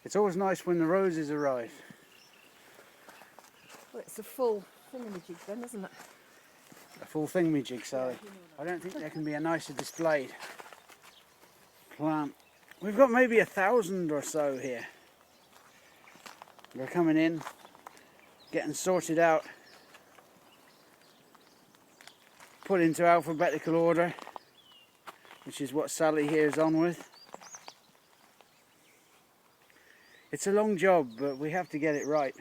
It's always nice when the roses arrive. Well, it's a full thingamajig then, isn't it? A full thingamajig, Sally. I don't think there can be a nicer displayed plant. We've got maybe 1,000 or so here. They're coming in, getting sorted out, put into alphabetical order, which is what Sally here is on with. It's a long job, but we have to get it right.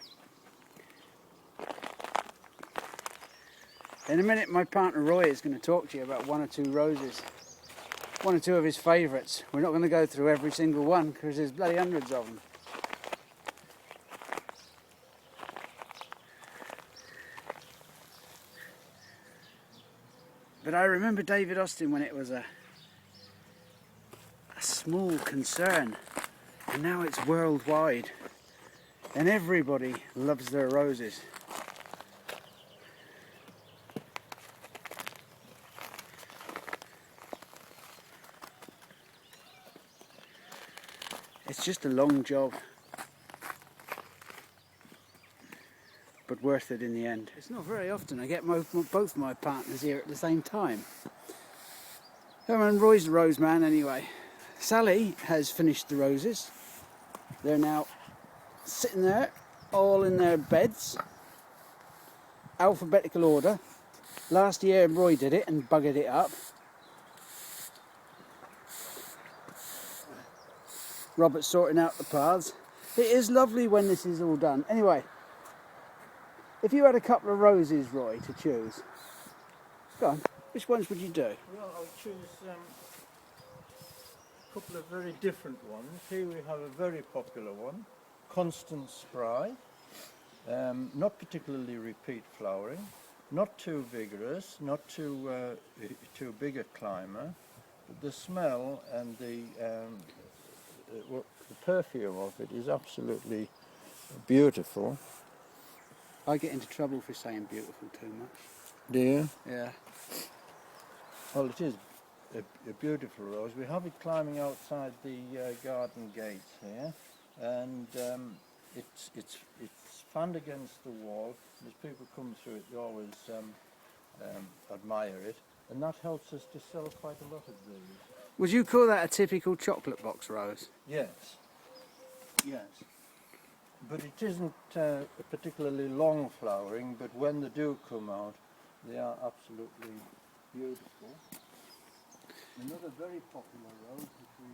In a minute, my partner Roy is going to talk to you about one or two roses. One or two of his favourites. We're not going to go through every single one because there's bloody hundreds of them. But I remember David Austin when it was a small concern, and now it's worldwide, and everybody loves their roses. It's just a long job, but worth it in the end. It's not very often I get both my partners here at the same time. And Roy's the rose man anyway. Sally has finished the roses. They're now sitting there, all in their beds, alphabetical order. Last year Roy did it and buggered it up. Robert's sorting out the paths. It is lovely when this is all done. Anyway, if you had a couple of roses, Roy, to choose, go on, which ones would you do? Well, I'll choose a couple of very different ones. Here we have a very popular one, Constant Spry. Not particularly repeat flowering, not too vigorous, not too big a climber, but the smell and the perfume of it is absolutely beautiful. I get into trouble for saying beautiful too much. Do you? Yeah. Well, it is a beautiful rose. We have it climbing outside the garden gates here, and it's fanned against the wall. As people come through it, they always admire it, and that helps us to sell quite a lot of these. Would you call that a typical chocolate box rose? Yes, yes. But it isn't particularly long flowering, but when they do come out, they are absolutely beautiful. Another very popular rose, which we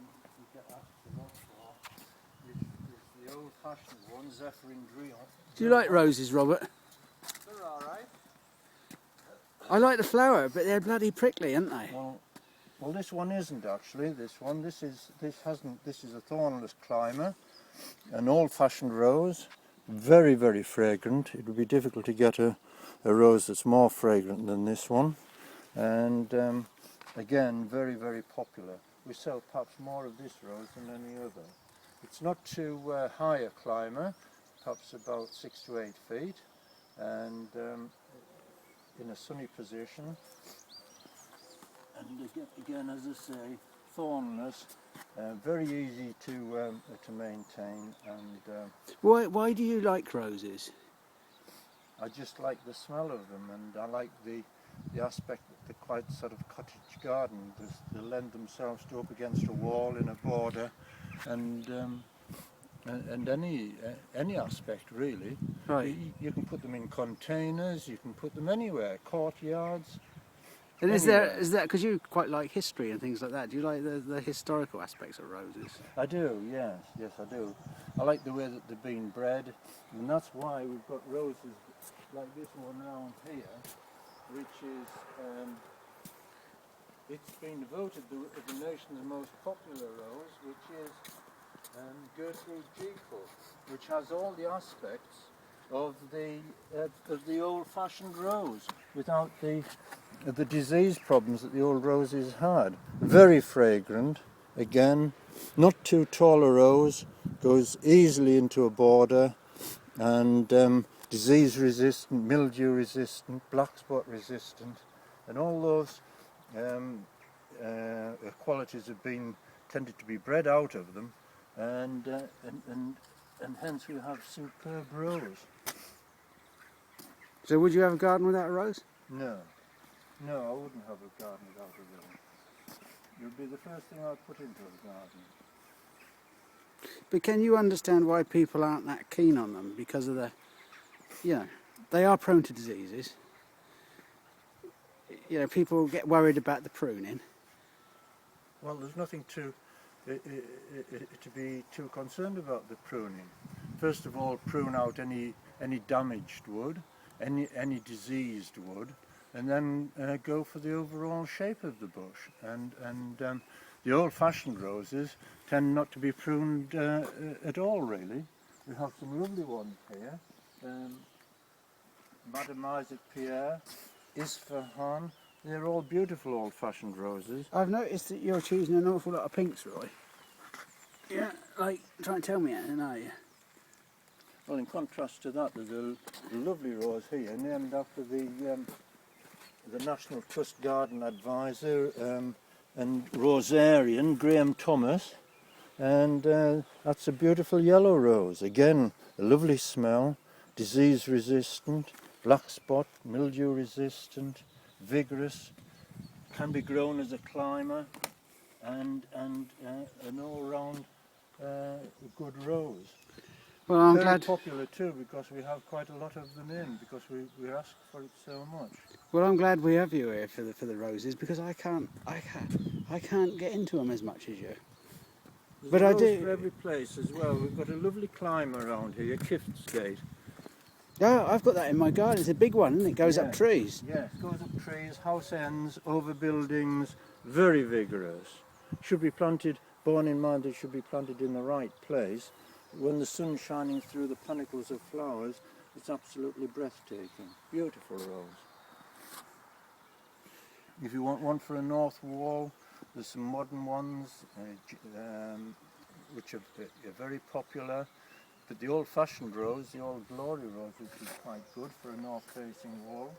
get asked a lot for, is the old-fashioned one, Zephyrin Drion. Do you like roses, Robert? They're all right. I like the flower, but they're bloody prickly, aren't they? Well, this one isn't actually. This is a thornless climber, an old-fashioned rose, very, very fragrant. It would be difficult to get a rose that's more fragrant than this one, and again, very, very popular. We sell perhaps more of this rose than any other. It's not too high a climber, perhaps about 6 to 8 feet, and in a sunny position. And again, as I say, thornless, very easy to maintain. And Why do you like roses? I just like the smell of them, and I like the aspect that they're quite sort of cottage garden. They lend themselves to up against a wall in a border, and any aspect really. Right. You can put them in containers. You can put them anywhere, courtyards. And is that because you quite like history and things like that? Do you like the historical aspects of roses? I do, yes, I do. I like the way that they've been bred, and that's why we've got roses like this one around here, which is, it's been voted the nation's most popular rose, which is Gertrude Jekyll, which has all the aspects of the old-fashioned rose, without the disease problems that the old roses had. Very fragrant, again, not too tall a rose, goes easily into a border, and disease resistant, mildew resistant, black spot resistant, and all those qualities have been tended to be bred out of them, and hence we have superb rose. So would you have a garden without a rose? No, no, I wouldn't have a garden without a rose. It would be the first thing I'd put into a garden. But can you understand why people aren't that keen on them? Because of the, you know, they are prone to diseases. You know, people get worried about the pruning. Well, there's nothing to be too concerned about the pruning. First of all, prune out any damaged wood, any diseased wood, and then go for the overall shape of the bush. And the old-fashioned roses tend not to be pruned at all, really. We have some lovely ones here. Madame Isaac Pierre, Isfahan. They're all beautiful old-fashioned roses. I've noticed that you're choosing an awful lot of pinks, Roy. Yeah, like, try and tell me anything, are you? Well, in contrast to that, there's a lovely rose here named after the National Trust Garden Advisor and rosarian Graham Thomas, and that's a beautiful yellow rose. Again, a lovely smell, disease resistant, black spot, mildew resistant, vigorous, can be grown as a climber, and an all-round good rose. Well, I'm Very glad. popular too, because we have quite a lot of them in, because we ask for it so much. Well, I'm glad we have you here for the roses, because I can't get into them as much as you. There's But a I rose do. for every place as well. We've got a lovely climb around here, Kiftsgate. Oh, I've got that in my garden. It's a big one, and it goes up Yeah. trees. Yes, goes up trees, house ends, over buildings, very vigorous. Should be planted, borne in mind it should be planted in the right place. When the sun's shining through the panicles of flowers, it's absolutely breathtaking. Beautiful rose. If you want one for a north wall, there's some modern ones which are very popular. But the old-fashioned rose, the old glory rose, which is quite good for a north-facing wall.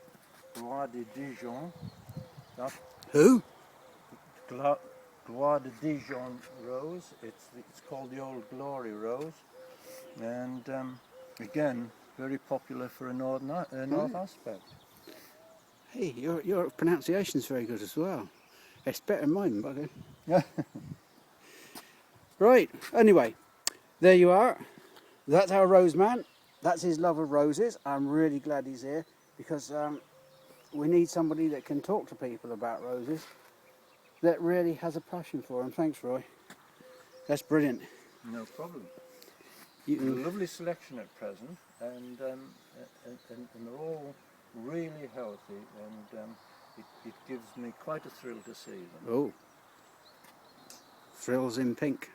Gloire de Dijon. That Who? Gloire de Dijon rose. It's called the old glory rose, and again very popular for a north aspect. Hey, your pronunciation's very good as well. It's better than mine, bugger. Yeah. Right. Anyway, there you are. That's our rose man. That's his love of roses. I'm really glad he's here, because we need somebody that can talk to people about roses, that really has a passion for them. Thanks, Roy. That's brilliant. No problem. You There's a can, lovely selection at present, and they're all really healthy, and it gives me quite a thrill to see them. oh, thrills in pink.